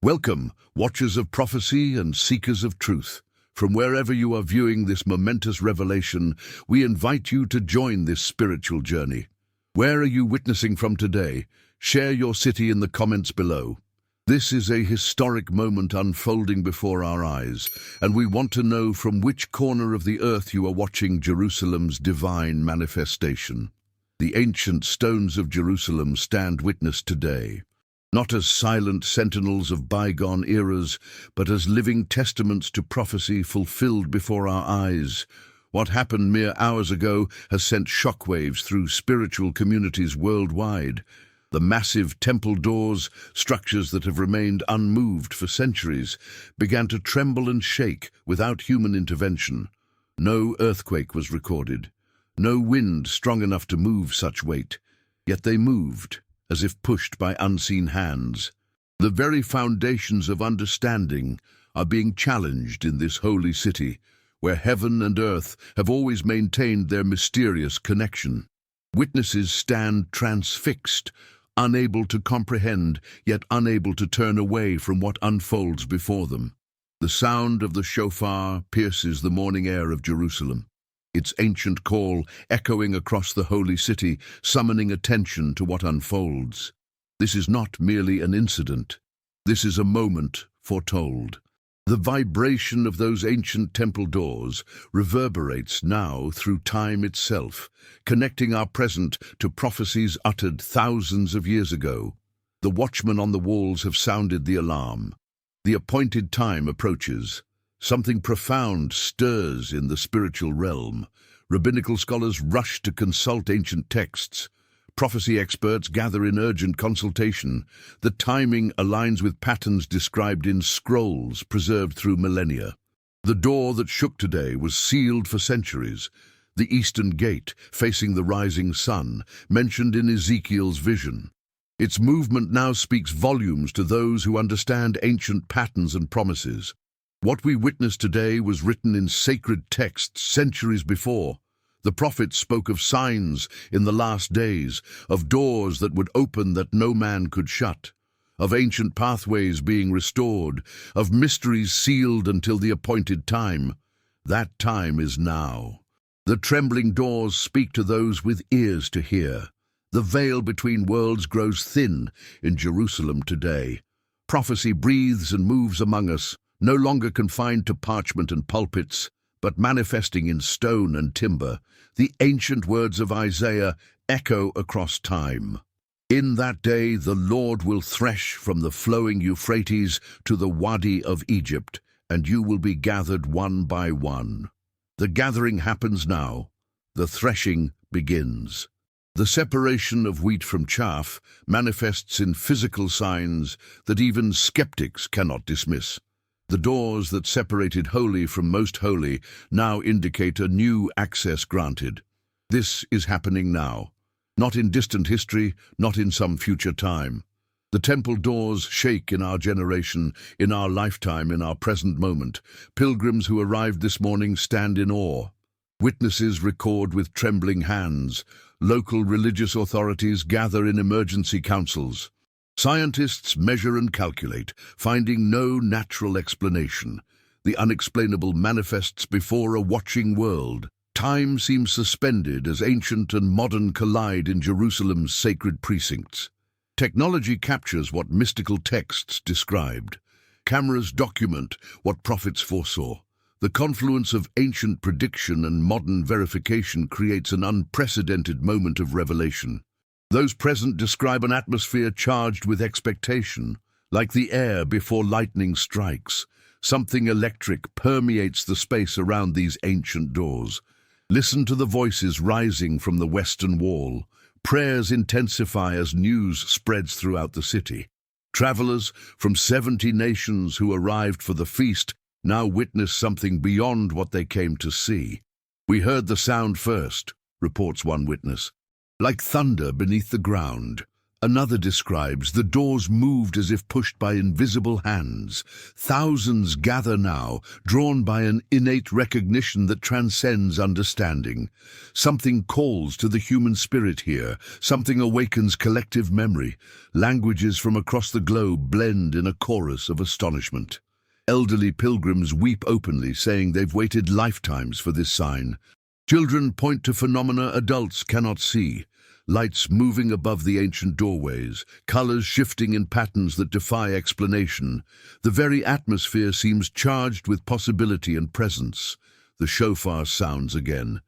Welcome, watchers of prophecy and seekers of truth. From wherever you are viewing this momentous revelation, we invite you to join this spiritual journey. Where are you witnessing from today? Share your city in the comments below. This is a historic moment unfolding before our eyes, and we want to know from which corner of the earth you are watching Jerusalem's divine manifestation. The ancient stones of Jerusalem stand witness today, not as silent sentinels of bygone eras, but as living testaments to prophecy fulfilled before our eyes. What happened mere hours ago has sent shockwaves through spiritual communities worldwide. The massive temple doors, structures that have remained unmoved for centuries, began to tremble and shake without human intervention. No earthquake was recorded, no wind strong enough to move such weight, yet they moved, as if pushed by unseen hands. The very foundations of understanding are being challenged in this holy city, where heaven and earth have always maintained their mysterious connection. Witnesses stand transfixed, unable to comprehend, yet unable to turn away from what unfolds before them. The sound of the shofar pierces the morning air of Jerusalem, its ancient call echoing across the holy city, summoning attention to what unfolds. This is not merely an incident. This is a moment foretold. The vibration of those ancient temple doors reverberates now through time itself, connecting our present to prophecies uttered thousands of years ago. The watchmen on the walls have sounded the alarm. The appointed time approaches. Something profound stirs in the spiritual realm. Rabbinical scholars rush to consult ancient texts. Prophecy experts gather in urgent consultation. The timing aligns with patterns described in scrolls preserved through millennia. The door that shook today was sealed for centuries. The eastern gate, facing the rising sun, mentioned in Ezekiel's vision. Its movement now speaks volumes to those who understand ancient patterns and promises. What we witness today was written in sacred texts centuries before. The prophets spoke of signs in the last days, of doors that would open that no man could shut, of ancient pathways being restored, of mysteries sealed until the appointed time. That time is now. The trembling doors speak to those with ears to hear. The veil between worlds grows thin in Jerusalem today. Prophecy breathes and moves among us, no longer confined to parchment and pulpits, but manifesting in stone and timber. The ancient words of Isaiah echo across time. In that day the Lord will thresh from the flowing Euphrates to the Wadi of Egypt, and you will be gathered one by one. The gathering happens now. The threshing begins. The separation of wheat from chaff manifests in physical signs that even skeptics cannot dismiss. The doors that separated holy from most holy now indicate a new access granted. This is happening now, not in distant history, not in some future time. The temple doors shake in our generation, in our lifetime, in our present moment. Pilgrims who arrived this morning stand in awe. Witnesses record with trembling hands. Local religious authorities gather in emergency councils. Scientists measure and calculate, finding no natural explanation. The unexplainable manifests before a watching world. Time seems suspended as ancient and modern collide in Jerusalem's sacred precincts. Technology captures what mystical texts described. Cameras document what prophets foresaw. The confluence of ancient prediction and modern verification creates an unprecedented moment of revelation. Those present describe an atmosphere charged with expectation, like the air before lightning strikes. Something electric permeates the space around these ancient doors. Listen to the voices rising from the western wall. Prayers intensify as news spreads throughout the city. Travelers from 70 nations who arrived for the feast now witness something beyond what they came to see. "We heard the sound first," reports one witness. "Like thunder beneath the ground, Another describes the doors moved as if pushed by invisible hands. Thousands gather now, drawn by an innate recognition that transcends understanding. Something calls to the human spirit here. Something awakens collective memory. Languages from across the globe blend in a chorus of astonishment. Elderly pilgrims weep openly, saying they've waited lifetimes for this sign. Children point to phenomena adults cannot see. Lights moving above the ancient doorways, colors shifting in patterns that defy explanation. The very atmosphere seems charged with possibility and presence. The shofar sounds again.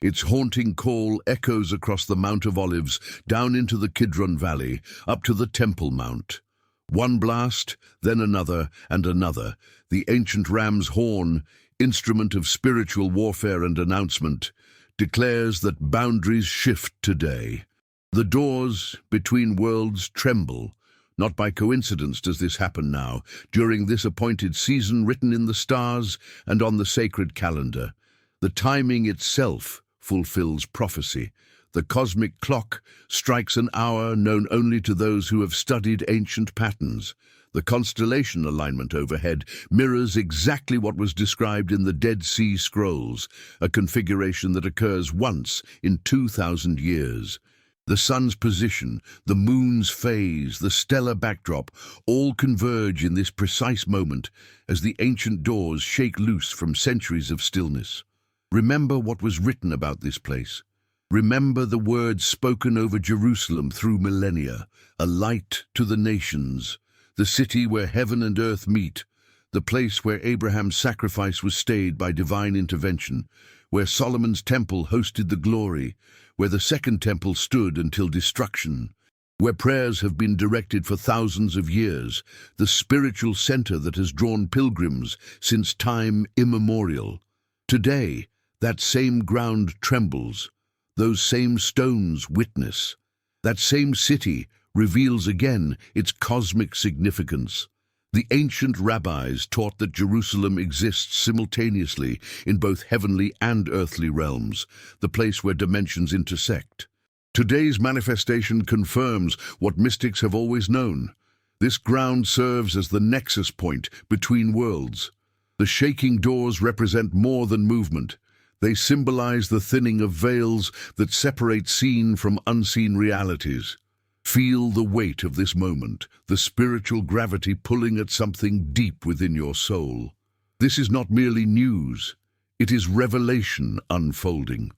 Its haunting call echoes across the Mount of Olives, down into the Kidron Valley, up to the Temple Mount. One blast, then another and another. The ancient ram's horn, instrument of spiritual warfare and announcement, declares that boundaries shift today. The doors between worlds tremble. Not by coincidence does this happen now, during this appointed season written in the stars and on the sacred calendar. The timing itself fulfills prophecy. The cosmic clock strikes an hour known only to those who have studied ancient patterns. The constellation alignment overhead mirrors exactly what was described in the Dead Sea Scrolls, a configuration that occurs once in 2,000 years. The sun's position, the moon's phase, the stellar backdrop, all converge in this precise moment as the ancient doors shake loose from centuries of stillness. Remember what was written about this place. Remember the words spoken over Jerusalem through millennia, a light to the nations, the city where heaven and earth meet, the place where Abraham's sacrifice was stayed by divine intervention, where Solomon's temple hosted the glory, where the second temple stood until destruction, where prayers have been directed for thousands of years, the spiritual center that has drawn pilgrims since time immemorial. Today, that same ground trembles, those same stones witness. That same city reveals again its cosmic significance. The ancient rabbis taught that Jerusalem exists simultaneously in both heavenly and earthly realms, the place where dimensions intersect. Today's manifestation confirms what mystics have always known. This ground serves as the nexus point between worlds. The shaking doors represent more than movement. They symbolize the thinning of veils that separate seen from unseen realities. Feel the weight of this moment, the spiritual gravity pulling at something deep within your soul. This is not merely news, it is revelation unfolding.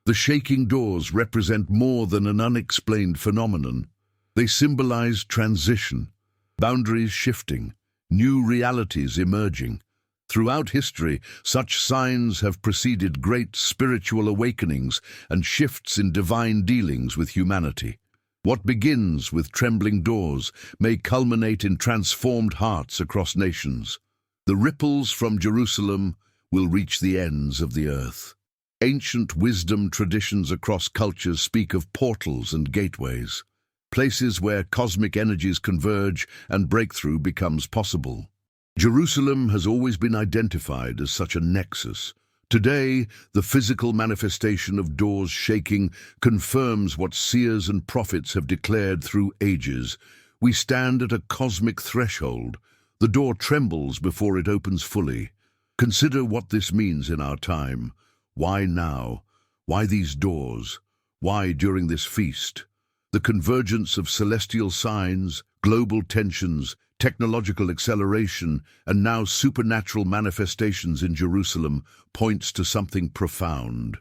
The shaking doors represent more than an unexplained phenomenon. They symbolize transition, boundaries shifting, new realities emerging. Throughout history, such signs have preceded great spiritual awakenings and shifts in divine dealings with humanity. What begins with trembling doors may culminate in transformed hearts across nations. The ripples from Jerusalem will reach the ends of the earth. Ancient wisdom traditions across cultures speak of portals and gateways, places where cosmic energies converge and breakthrough becomes possible. Jerusalem has always been identified as such a nexus. Today, the physical manifestation of doors shaking confirms what seers and prophets have declared through ages. We stand at a cosmic threshold. The door trembles before it opens fully. Consider what this means in our time. Why now? Why these doors? Why during this feast? The convergence of celestial signs, global tensions, technological acceleration, and now supernatural manifestations in Jerusalem points to something profound.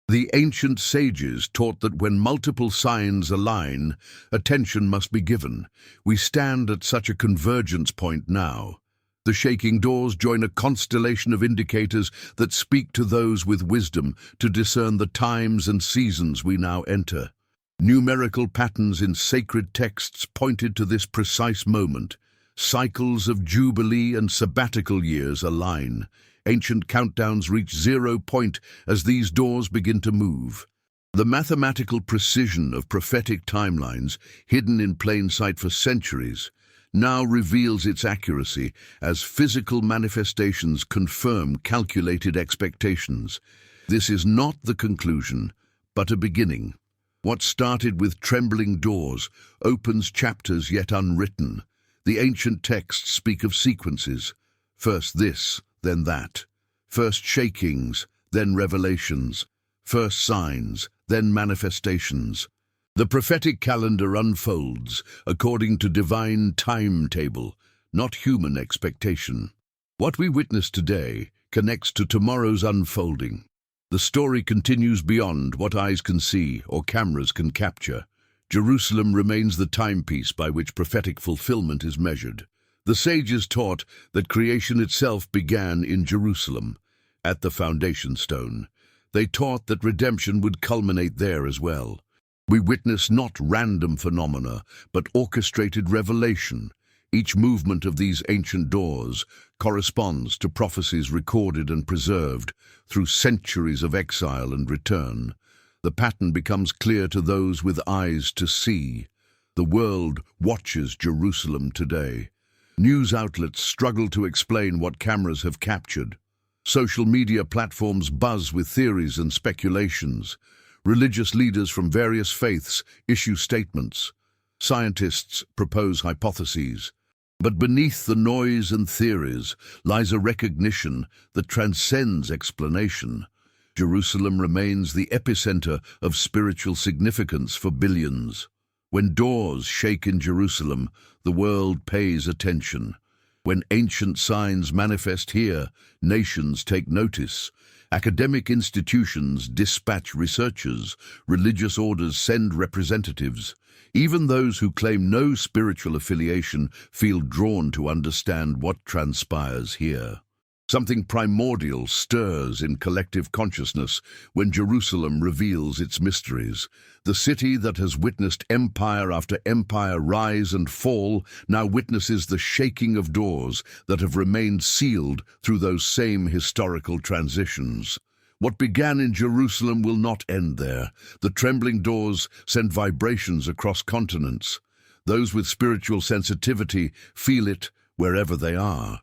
The ancient sages taught that when multiple signs align, attention must be given. We stand at such a convergence point now. The shaking doors join a constellation of indicators that speak to those with wisdom to discern the times and seasons we now enter. Numerical patterns in sacred texts pointed to this precise moment. Cycles of jubilee and sabbatical years align. Ancient countdowns reach 0 point as these doors begin to move. The mathematical precision of prophetic timelines, hidden in plain sight for centuries, now reveals its accuracy as physical manifestations confirm calculated expectations. This is not the conclusion, but a beginning. What started with trembling doors opens chapters yet unwritten. The ancient texts speak of sequences. First this, then that. First shakings, then revelations. First signs, then manifestations. The prophetic calendar unfolds according to divine timetable, not human expectation. What we witness today connects to tomorrow's unfolding. The story continues beyond what eyes can see or cameras can capture. Jerusalem remains the timepiece by which prophetic fulfillment is measured. The sages taught that creation itself began in Jerusalem, at the foundation stone. They taught that redemption would culminate there as well. We witness not random phenomena, but orchestrated revelation. Each movement of these ancient doors corresponds to prophecies recorded and preserved through centuries of exile and return. The pattern becomes clear to those with eyes to see. The world watches Jerusalem today. News outlets struggle to explain what cameras have captured. Social media platforms buzz with theories and speculations. Religious leaders from various faiths issue statements. Scientists propose hypotheses. But beneath the noise and theories lies a recognition that transcends explanation. Jerusalem remains the epicenter of spiritual significance for billions. When doors shake in Jerusalem, the world pays attention. When ancient signs manifest here, nations take notice. Academic institutions dispatch researchers, religious orders send representatives. Even those who claim no spiritual affiliation feel drawn to understand what transpires here. Something primordial stirs in collective consciousness when Jerusalem reveals its mysteries. The city that has witnessed empire after empire rise and fall now witnesses the shaking of doors that have remained sealed through those same historical transitions. What began in Jerusalem will not end there. The trembling doors send vibrations across continents. Those with spiritual sensitivity feel it wherever they are.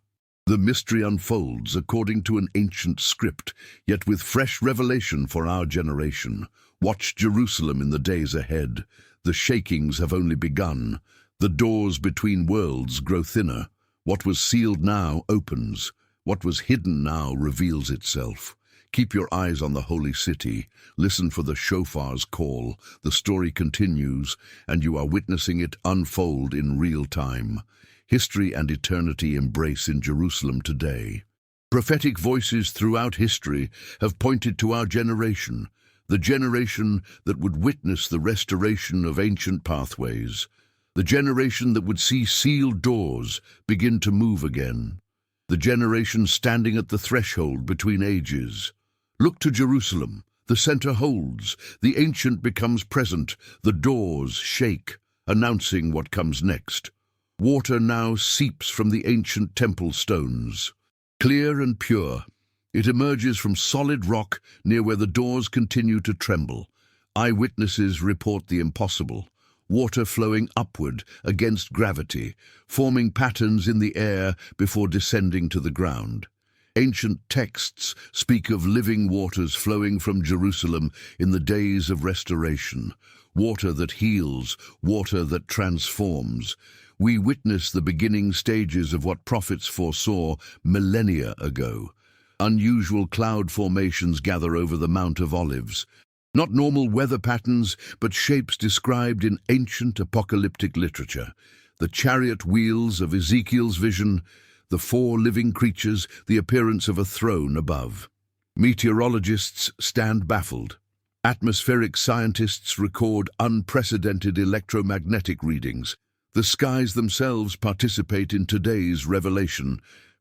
The mystery unfolds according to an ancient script, yet with fresh revelation for our generation. Watch Jerusalem in the days ahead. The shakings have only begun. The doors between worlds grow thinner. What was sealed now opens. What was hidden now reveals itself. Keep your eyes on the holy city. Listen for the shofar's call. The story continues, and you are witnessing it unfold in real time. History and eternity embrace in Jerusalem today. Prophetic voices throughout history have pointed to our generation, the generation that would witness the restoration of ancient pathways, the generation that would see sealed doors begin to move again, the generation standing at the threshold between ages. Look to Jerusalem. The center holds. The ancient becomes present. The doors shake, announcing what comes next. Water now seeps from the ancient temple stones. Clear and pure, it emerges from solid rock near where the doors continue to tremble. Eyewitnesses report the impossible. Water flowing upward against gravity, forming patterns in the air before descending to the ground. Ancient texts speak of living waters flowing from Jerusalem in the days of restoration. Water that heals, water that transforms. We witness the beginning stages of what prophets foresaw millennia ago. Unusual cloud formations gather over the Mount of Olives. Not normal weather patterns, but shapes described in ancient apocalyptic literature. The chariot wheels of Ezekiel's vision, the four living creatures, the appearance of a throne above. Meteorologists stand baffled. Atmospheric scientists record unprecedented electromagnetic readings. The skies themselves participate in today's revelation.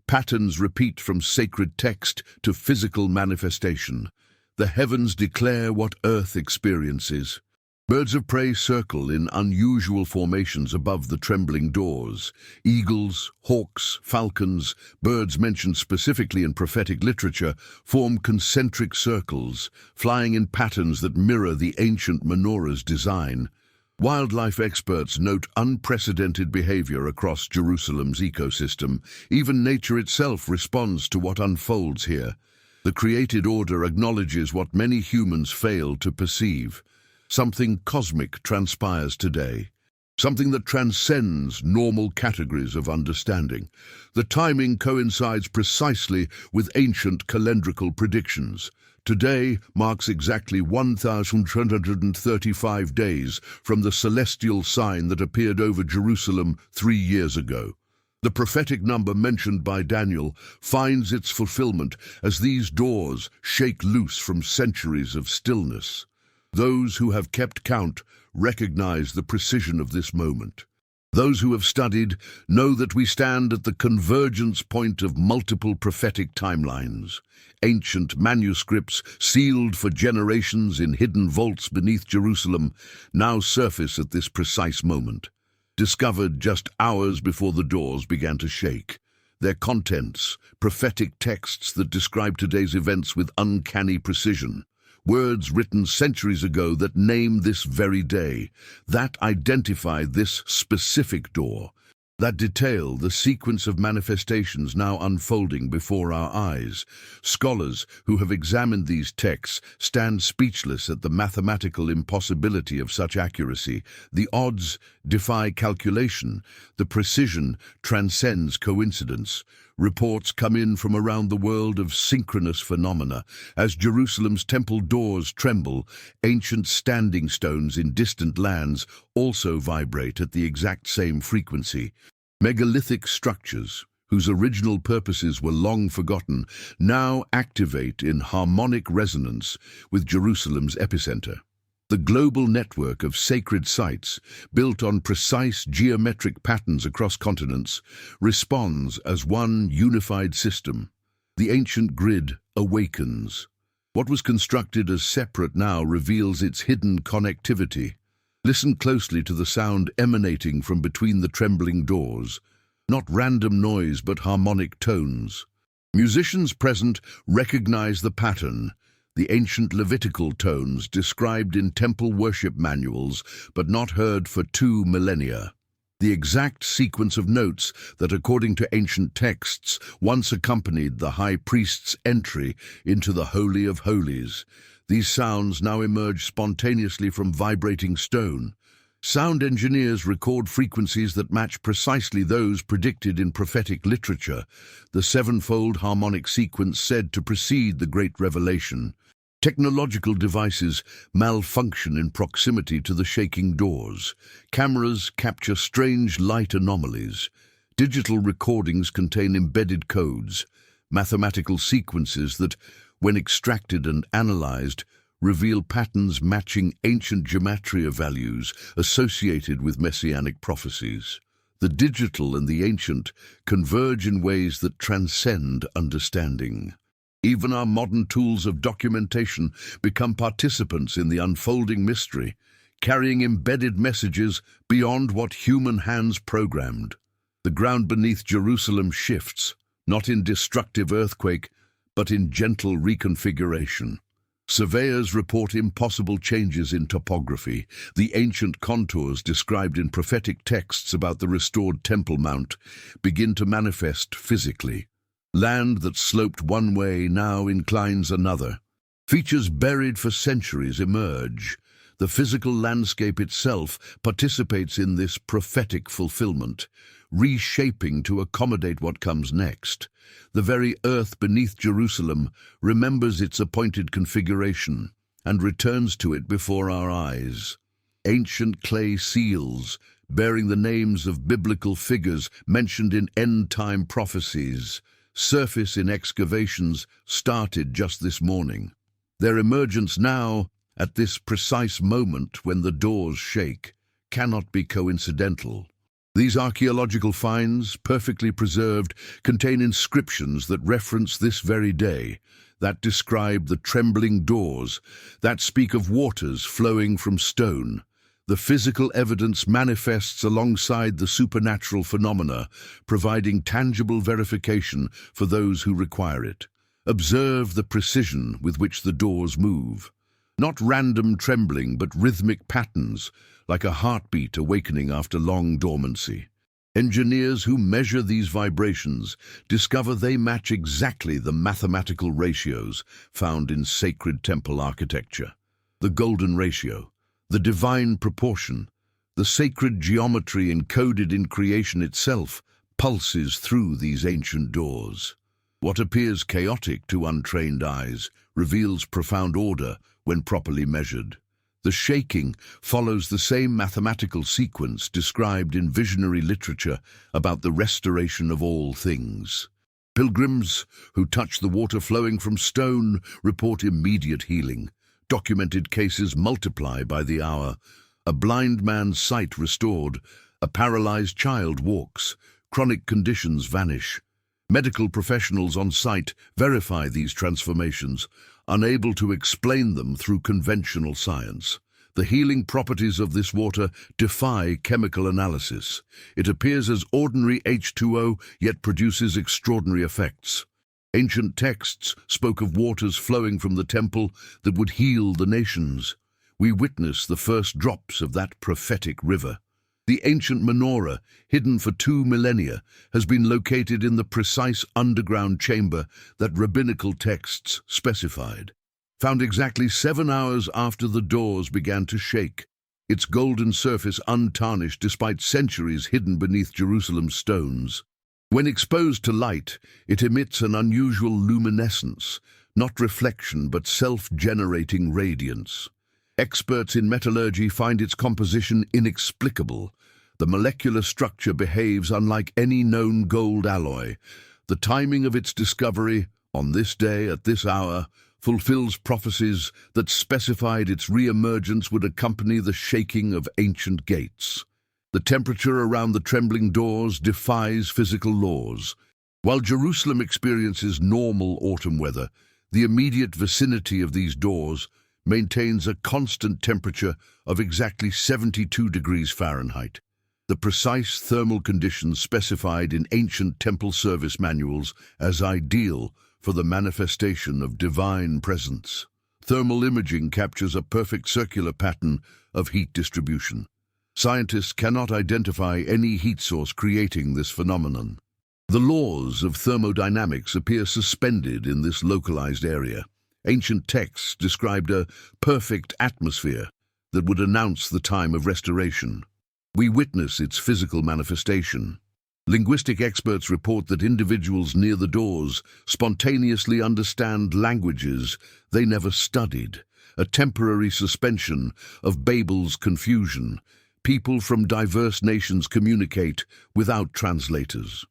Patterns repeat from sacred text to physical manifestation. The heavens declare what earth experiences. Birds of prey circle in unusual formations above the trembling doors. Eagles, hawks, falcons, birds mentioned specifically in prophetic literature, form concentric circles, flying in patterns that mirror the ancient menorah's design. Wildlife experts note unprecedented behavior across Jerusalem's ecosystem. Even nature itself responds to what unfolds here. The created order acknowledges what many humans fail to perceive. Something cosmic transpires today. Something that transcends normal categories of understanding. The timing coincides precisely with ancient calendrical predictions. Today marks exactly 1,335 days from the celestial sign that appeared over Jerusalem 3 years ago. The prophetic number mentioned by Daniel finds its fulfillment as these doors shake loose from centuries of stillness. Those who have kept count recognize the precision of this moment. Those who have studied know that we stand at the convergence point of multiple prophetic timelines. Ancient manuscripts, sealed for generations in hidden vaults beneath Jerusalem, now surface at this precise moment. Discovered just hours before the doors began to shake. Their contents, prophetic texts that describe today's events with uncanny precision. Words written centuries ago that name this very day, that identify this specific door, that detail the sequence of manifestations now unfolding before our eyes. Scholars who have examined these texts stand speechless at the mathematical impossibility of such accuracy. The odds defy calculation. The precision transcends coincidence. Reports come in from around the world of synchronous phenomena. As Jerusalem's temple doors tremble, ancient standing stones in distant lands also vibrate at the exact same frequency. Megalithic structures, whose original purposes were long forgotten, now activate in harmonic resonance with Jerusalem's epicenter. The global network of sacred sites, built on precise geometric patterns across continents, responds as one unified system. The ancient grid awakens. What was constructed as separate now reveals its hidden connectivity. Listen closely to the sound emanating from between the trembling doors. Not random noise, but harmonic tones. Musicians present recognize the pattern. The ancient Levitical tones described in temple worship manuals, but not heard for 2 millennia. The exact sequence of notes that, according to ancient texts, once accompanied the high priest's entry into the Holy of Holies. These sounds now emerge spontaneously from vibrating stone. Sound engineers record frequencies that match precisely those predicted in prophetic literature, the sevenfold harmonic sequence said to precede the Great Revelation. Technological devices malfunction in proximity to the shaking doors. Cameras capture strange light anomalies. Digital recordings contain embedded codes, mathematical sequences that, when extracted and analyzed, reveal patterns matching ancient gematria values associated with messianic prophecies. The digital and the ancient converge in ways that transcend understanding. Even our modern tools of documentation become participants in the unfolding mystery, carrying embedded messages beyond what human hands programmed. The ground beneath Jerusalem shifts, not in destructive earthquake, but in gentle reconfiguration. Surveyors report impossible changes in topography. The ancient contours described in prophetic texts about the restored Temple Mount begin to manifest physically. Land that sloped one way now inclines another. Features buried for centuries emerge. The physical landscape itself participates in this prophetic fulfillment, reshaping to accommodate what comes next. The very earth beneath Jerusalem remembers its appointed configuration and returns to it before our eyes. Ancient clay seals, bearing the names of biblical figures mentioned in end-time prophecies, surface in excavations started just this morning. Their emergence now, at this precise moment when the doors shake, cannot be coincidental. These archaeological finds, perfectly preserved, contain inscriptions that reference this very day, that describe the trembling doors, that speak of waters flowing from stone. The physical evidence manifests alongside the supernatural phenomena, providing tangible verification for those who require it. Observe the precision with which the doors move. Not random trembling, but rhythmic patterns, like a heartbeat awakening after long dormancy. Engineers who measure these vibrations discover they match exactly the mathematical ratios found in sacred temple architecture. The golden ratio, The divine proportion, the sacred geometry encoded in creation itself, pulses through these ancient doors. What appears chaotic to untrained eyes reveals profound order when properly measured. The shaking follows the same mathematical sequence described in visionary literature about the restoration of all things. Pilgrims who touch the water flowing from stone report immediate healing. Documented cases multiply by the hour. A blind man's sight restored. A paralyzed child walks. Chronic conditions vanish. Medical professionals on site verify these transformations, unable to explain them through conventional science. The healing properties of this water defy chemical analysis. It appears as ordinary H2O, yet produces extraordinary effects. Ancient texts spoke of waters flowing from the temple that would heal the nations. We witness the first drops of that prophetic river. The ancient menorah, hidden for 2 millennia, has been located in the precise underground chamber that rabbinical texts specified. Found exactly 7 hours after the doors began to shake, its golden surface untarnished despite centuries hidden beneath Jerusalem's stones. When exposed to light, it emits an unusual luminescence, not reflection but self-generating radiance. Experts in metallurgy find its composition inexplicable. The molecular structure behaves unlike any known gold alloy. The timing of its discovery, on this day at this hour, fulfills prophecies that specified its re-emergence would accompany the shaking of ancient gates. The temperature around the trembling doors defies physical laws. While Jerusalem experiences normal autumn weather, the immediate vicinity of these doors maintains a constant temperature of exactly 72 degrees Fahrenheit. The precise thermal conditions specified in ancient temple service manuals as ideal for the manifestation of divine presence. Thermal imaging captures a perfect circular pattern of heat distribution. Scientists cannot identify any heat source creating this phenomenon. The laws of thermodynamics appear suspended in this localized area. Ancient texts described a perfect atmosphere that would announce the time of restoration. We witness its physical manifestation. Linguistic experts report that individuals near the doors spontaneously understand languages they never studied, a temporary suspension of Babel's confusion. People from diverse nations communicate without translators.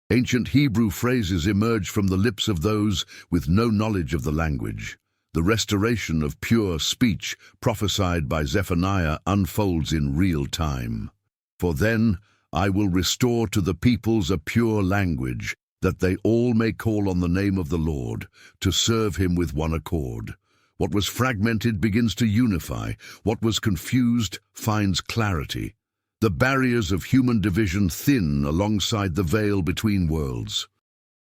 Ancient Hebrew phrases emerge from the lips of those with no knowledge of the language. The restoration of pure speech prophesied by Zephaniah unfolds in real time. For then I will restore to the peoples a pure language, that they all may call on the name of the Lord, to serve him with one accord. What was fragmented begins to unify. What was confused finds clarity. The barriers of human division thin alongside the veil between worlds.